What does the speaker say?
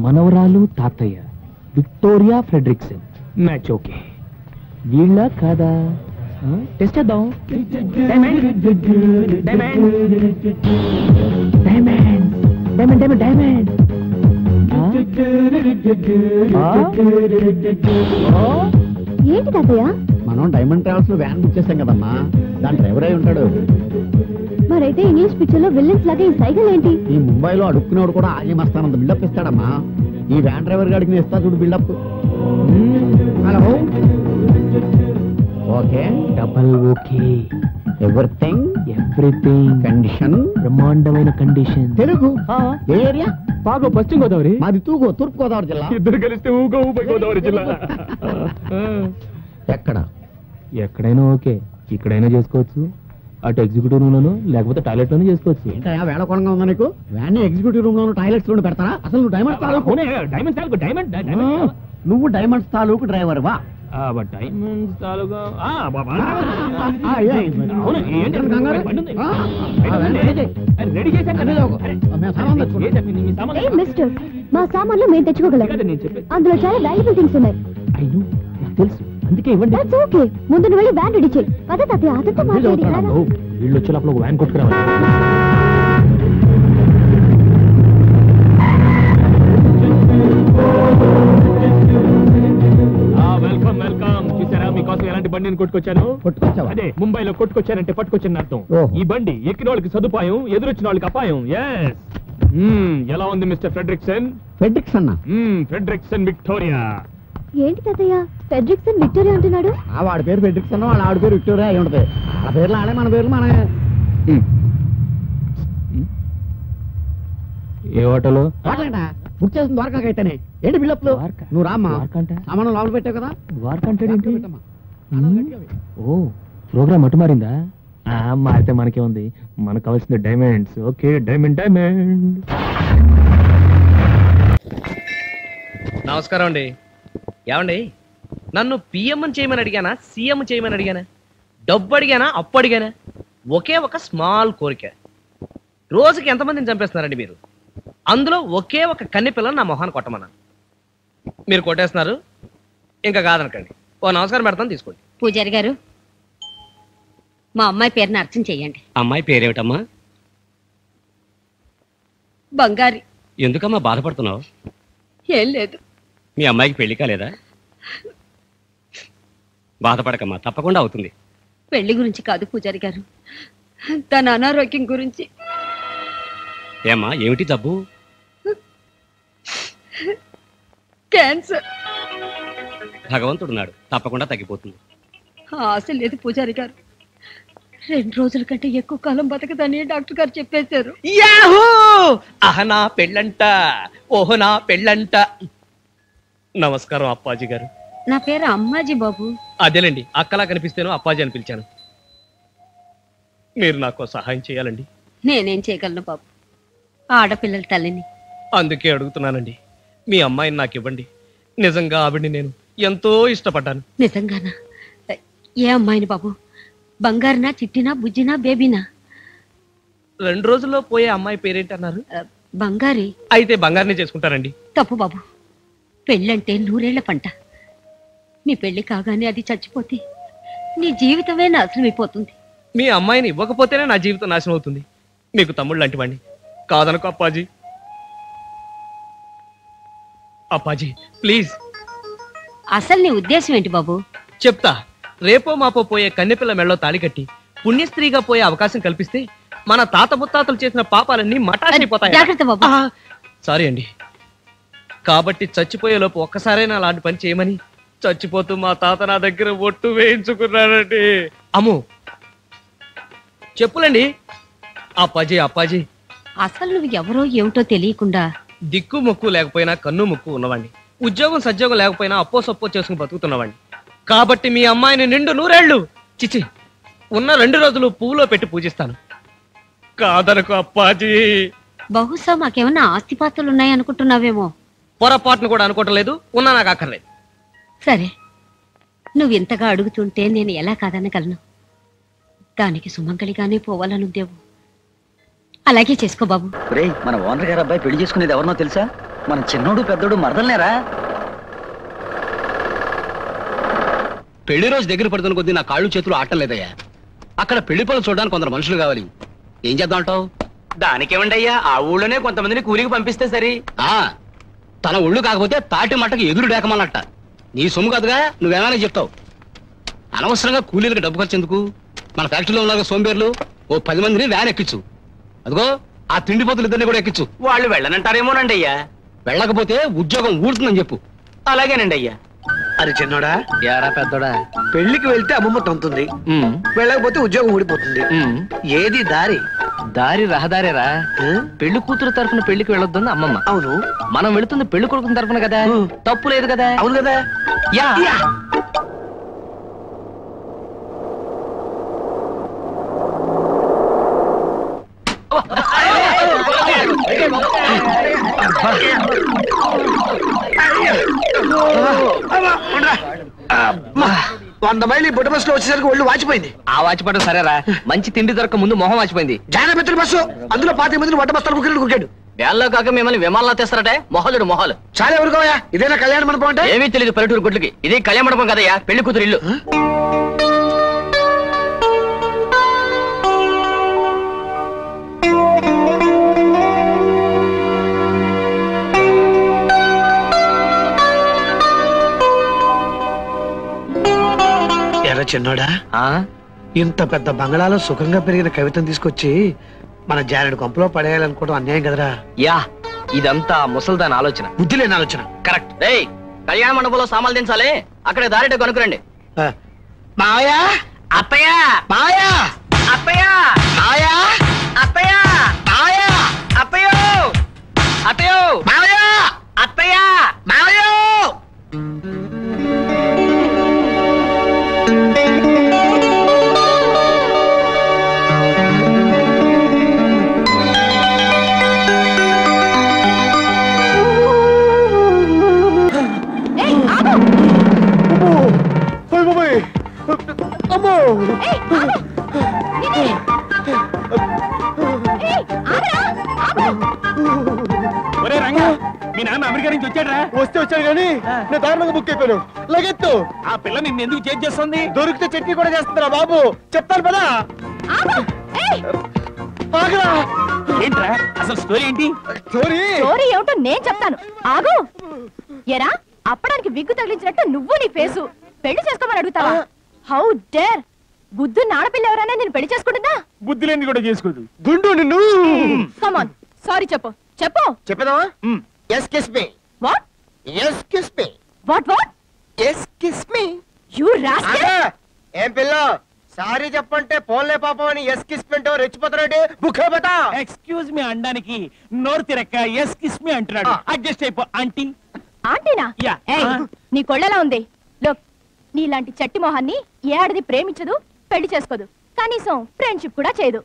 మనవరాలు తాతయ్య Victoria Fredriksson match okay. వీళ్ళ కాదా టెస్ట్ చేద్దాం. ఏంటి తాతయ్య? మనం డైమండ్ ట్రావెల్స్ లో వ్యాన్ బుక్ చేసాం కదమ్మా, దాని డ్రైవర్ అయి ఉంటాడు. మరైతే ఇంగ్లీష్ పిక్చర్ లో విల్లన్స్ లాగా ఈ సైకిల్ ఏంటి? ఈ ముంబైలో అడుక్కునేవాడు కూడా ఆలయం వస్తానంత బిల్డప్ ఇస్తాడమ్మా. ఈ వ్యాన్ డ్రైవర్ గాడికి నేను ఇస్తా చూడు buildup. Hello, okay, double okay, everything condition, బ్రహ్మాండమైన కండిషన్. తెలుగు ఏ ఏరియా? బాగా పశ్చిమ గోదావరి. మాది తూగో, తూర్పు గోదావరి జిల్లా. ఇద్దరు కలిస్తే ఊగో ఊపై గోదావరి జిల్లా. ఎక్కడ? ఎక్కడైనా ఓకే, ఇక్కడైనా చేసుకోవచ్చు. అటు ఎగ్జిక్యూటివ్ రూమ్ లోను లేకపోతే టాయిలెట్ లోనే చేసుకోవచ్చు. ఏంటయ్యా వేళకోళంగా ఉందా నీకు? వ్యాన్ ఎగ్జిక్యూటివ్ రూమ్ లోను టాయిలెట్స్ లోను పెడతారా? అసలు నువ్వు డైమండ్స్ తాలూకు నువ్వు డైమండ్స్ తాలూకు డ్రైవర్ వా? డైమండ్స్ తాలూకా మిస్టర్, మా సామాన్లు మేము తెచ్చుకోగలం. అందులో చాలా వాల్యుబుల్ థింగ్స్ ఉన్నాయి. తెలుసు, అందుకే ఇవ్వండి. That's okay. ముందు నువ్వు వెళ్ళి వ్యాన్ రెడీ చేయి. పద తాతయ్య, అతనితో మాట్లాడి. వీళ్ళు వచ్చే లోపల ఒక వ్యాన్ కొట్టుకురావాలి. Welcome welcome. చూసారా మీకోసం ఎలాంటి బండిని కొట్టుకొచ్చాను? అదే ముంబైలో కొట్టుకొచ్చానంటే పట్టుకొచ్చాను అర్థం. ఈ బండి ఎక్కిన వాళ్ళకి సదుపాయం, ఎదురొచ్చిన వాళ్ళకి అపాయం. ఎలా ఉంది మిస్టర్ ఫ్రెడ్రిక్సన్? Fredriksson Victoria. ఏంటి తాతయ్య ఫ్రెడ్రిక్సన్ విక్టోరియా అంటున్నాడు? వాడి పేరు ఫ్రెడ్రిక్సన్, వాళ్ళ ఆవిడ పేరు విక్టోరియా అయి ఉంటది. ఆ పేర్లు ఆడే, మన పేర్లు మన. ఏ హోటల్? బుక్ చేసిన ద్వారకాకైతేనే. ఏంటి బిల్డప్? నువ్వు రామ్మా, సామాను లోపల పెట్టావు కదా. ఓ, ప్రోగ్రామ్ అటు మారిందా? మారితే మనకే ఉంది, మనకు కావాల్సిన డైమండ్స్. Okay, diamond diamond. నమస్కారం అండి. ఏమండి, నన్ను పిఎం చేయమని అడిగానా, సీఎం చేయమని అడిగానా, డబ్బు అడిగానా, అప్పు అడిగానా? ఒకే ఒక స్మాల్ కోరిక. రోజుకి ఎంతమందిని చంపేస్తున్నారండి మీరు? అందులో ఒకే ఒక కన్నె పిల్లని నా మొహాన్ని కొట్టమన్నాను. మీరు కొట్టేస్తున్నారు, ఇంకా కాదనకండి. ఓ నమస్కారం పెడతాను, తీసుకోండి. పూజారి గారు, మా అమ్మాయి పేరుని అర్చన చెయ్యండి. అమ్మాయి పేరేమిటమ్మా? బంగారి. ఎందుకమ్మా బాధపడుతున్నావు? ఏం లేదు. మీ అమ్మాయికి పెళ్లి కాలేదా? బాధపడకమ్మా, తప్పకుండా అవుతుంది. పెళ్లి గురించి కాదు పూజారి గారు, తన అనారోగ్యం గురించి. ఏమ్మా, ఏమిటి జబ్బు? క్యాన్సర్. భగవంతుడున్నాడు, తప్పకుండా తగ్గిపోతుంది. ఆశ లేదు పూజారి గారు. 2 రోజుల కంటే ఎక్కువ కాలం బతకదని డాక్టర్ గారు చెప్పేశారు. అహనా పెళ్ళంట, ఓహో నా పెళ్ళంట. నమస్కారం అప్పాజీ గారు. నా పేరు అమ్మాజీ బాబు. అదేలేండి, అక్కలా కనిపిస్తేనో అప్పాజీ అని పిలిచాను. మీరు నాకు సహాయం చేయాలండి. నేనేం చేయగలను బాబు, ఆడపిల్లల తల్లిని. అందుకే అడుగుతున్నానండి, మీ అమ్మాయిని నాకు ఇవ్వండి. నిజంగా ఆవిడ్ని నేను ఎంతో ఇష్టపడ్డాను. నిజంగానా? ఏ అమ్మాయిని బాబు? బంగారునా, చిట్టినా, బుజ్జినా, బేబీనా? 2 రోజుల్లో పోయే అమ్మాయి పేరేంటి అన్నారు? బంగారి. అయితే బంగారిని చేసుకుంటారండి. తప్పు బాబు, పెళ్ళంటే 100 ఏళ్ల పంట. నీ పెళ్లి కాగానే అది చచ్చిపోతే నీ జీవితమే నాశనం అయిపోతుంది. మీ అమ్మాయిని ఇవ్వకపోతేనే నా జీవితం నాశనం అవుతుంది. మీకు తమ్ముళ్ళు లాంటివాణ్ణి, కాదనుకో అప్పాజీ. అప్పాజీ ప్లీజ్. అసలు నీ ఉద్దేశం ఏంటి బాబు? చెప్తా. రేపో మాపో పోయే కన్నెపిల్ల మెళ్ళలో తాళి కట్టి పుణ్యస్త్రీగా పోయే అవకాశం కల్పిస్తే మన తాత ముత్తాతలు చేసిన పాపాలన్నీ మటాషైపోతాయి. జాగ్రత్త బాబు. సారీ అండి. కాబట్టి చచ్చిపోయేలోపు ఒక్కసారైనా అలాంటి పని చేయమని చచ్చిపోతూ మా తాత నా దగ్గర ఒట్టు వేయించుకున్నానండి. అమ్ము చెప్పులండి. అప్పాజీ అప్పాజీ. అసలు నువ్వు ఎవరో ఏమిటో తెలియకుండా దిక్కు మొక్కు లేకపోయినా కన్ను ముక్కు ఉన్నవాడిని, ఉద్యోగం సద్యోగం లేకపోయినా అప్పో సప్పో చేసుకుని బతుకుతున్నవాడిని. కాబట్టి మీ అమ్మాయిని 100 ఏళ్ళు చిచి ఉన్న 2 రోజులు పువ్వులో పెట్టి పూజిస్తాను. కాదనుకో అప్పాజీ. బహుశా మాకేమన్నా ఆస్తిపాత్రలు ఉన్నాయనుకుంటున్నావేమో. పొరపాటును కూడా అనుకోవటం లేదు, ఉన్నా నాకు అక్కర్లేదు. సరే, నువ్వు ఇంతగా అడుగుతుంటే నేను ఎలా కాదనగలను? దానికి సుమంగళిగానే పోవాలనుందేవు. అలాగే చేసుకో బాబు. మన ఓనర్ గారు అబ్బాయి పెళ్లి చేసుకునేది ఎవరినో తెలుసా? మన చిన్నోడు పెద్దోడు మరదలేరా? పెళ్లి రోజు దగ్గర పడుతున్న కొద్దీ నా కాళ్ళు చేతులు ఆటలేదయ్యా. అక్కడ పెళ్లి పనులు చూడడానికి కొందరు మనుషులు కావాలి. ఏం చేద్దాం అంటావు? దానికేమండి అయ్యా, ఆ ఊళ్ళోనే కొంతమందిని కూలికి పంపిస్తే సరి. తన ఒళ్ళు కాకపోతే తాటి మట్టకు ఎదురు డేకమన్నట్ట. నీ సొమ్ము కాదుగా, నువ్వేమైనా చెప్తావు. అనవసరంగా కూలీలకు డబ్బు ఖర్చు ఎందుకు? మన ఫ్యాక్టరీలో ఉన్న సోంబేర్లు ఓ 10 మందిని వ్యాన్ ఎక్కించు. అదిగో ఆ తిండిపోతులు ఇద్దరిని కూడా ఎక్కించు. వాళ్ళు వెళ్ళనంటారేమోనండి అయ్యా. వెళ్ళకపోతే ఉద్యోగం ఊడుతుందని చెప్పు. అలాగేనండి అయ్యా. అది చిన్నోడా, యారా పెద్దోడా, పెళ్లికి వెళ్తే అమ్మమ్మ తంతుంది, వెళ్ళకపోతే ఉద్యోగం ఊడిపోతుంది. ఏది దారి? దారి రహదారేరా. పెళ్లి కూతురు తరఫున పెళ్లికి వెళ్ళొద్దు అమ్మమ్మ. అవును, మనం వెళుతుంది పెళ్లి కొడుకుని తరఫున కదా, తప్పు లేదు కదా. అవును కదా. యా అమ్మా, 100 మైళ్ళు బుట్ట బస్సులో వచ్చేసరికి ఒళ్ళు వాచిపోయింది. ఆ వాచిపడం సరేరా, మంచి తిండి దొరక ముందు మొహం వాచిపోయింది. జానమిత్రుల బస్సు, అందులో 25 మందిని వంట బస్తాలు కుక్కాడు. వేళ్ళలో కాక మిమ్మల్ని విమానంలో తెస్తారటే. మొహలుడు మొహాలు చాలా ఎవరుకోయా, ఇదేనా కళ్యాణ మండపం అంటే? ఏమీ తెలియదు పల్లెటూరు గుడ్లకి. ఇది కళ్యాణ మండపం కదయ్యా, పెళ్లి కూతురు ఇల్లు. ఎర్ర చిన్నోడా, ఇంత పెద్ద బంగళాలో సుఖంగా పెరిగిన కవితను తీసుకొచ్చి మన జానెడు కొంపలో పడేయాలనుకోవడం అన్యాయం కదరా. యా, ఇదంతా ముసల్దాన్ ఆలోచన, బుద్ధి లేని ఆలోచన. కరెక్ట్. రేయ్, కళ్యాణ మండపంలో సామాన్లు దించాలి, అక్కడ దారిట కనుకురండి. మాయా, అత్తయ్య, మాయా, అత్తయ్య, మాయా, అత్తయ్య, మాయా, అత్తయ్యో, అత్తయ్యో, మాయా, అత్తయ్య, మాయా. ఒరే రంగా, మీ నాన్న అమెరికా నుంచి వచ్చాడ్రా? వస్తే వచ్చాడు కానీ నేను దారుణంగా బుక్ అయిపోయాను. లగెత్తు. ఆ పిల్ల నిన్ను ఎందుకు చేంజ్ చేస్తుంది? దొరికితే చట్నీ కూడా చేస్తుందిరా బాబు. చెప్తాను పదా. ఆగరా. ఏంట్రా అసలు స్టోరీ ఏంటి? స్టోరీ ఏమిటో నేను చెప్తాను, ఆగు. ఎరా, అప్పడానికి విగ్గు తగిలించినట్టు నువ్వు నీ ఫేసు పెళ్లి చేసుకోమని అడుగుతావా? How dare! బుద్ధు నాడపిల్ల ఎవరైనా నేను పెళ్లి చేసుకుంటుందా? బుద్ధి లేని కూడా చేసుకోదు. గుండు నిన్ను. కమాన్, సారీ చెప్పు. చెప్పేదావా? Yes kiss me. What? Yes kiss me. What? Yes kiss me. You rascal! ఏం పిల్ల, సారీ చెప్పంటే పోన్లే పాపం అని ఎస్ కిస్ మీ అంటావు, రెచ్చిపోతాడు. బుక్ అయిపోతా. ఎక్స్క్యూజ్ మీ అనడానికి నోరు తిరక్క ఎస్ కిస్ మీ అంటున్నాడు. అడ్జస్ట్ అయిపో ఆంటీ. ఆంటీనా? యా. ఏయ్, నీ కొళ్ళలా ఉంది. లుక్, నీలాంటి చట్టి మొహాన్ని ఏ ఆడది ప్రేమించదు, పెళ్లి చేసుకోదు, కనీసం ఫ్రెండ్షిప్ కూడా చేయదు.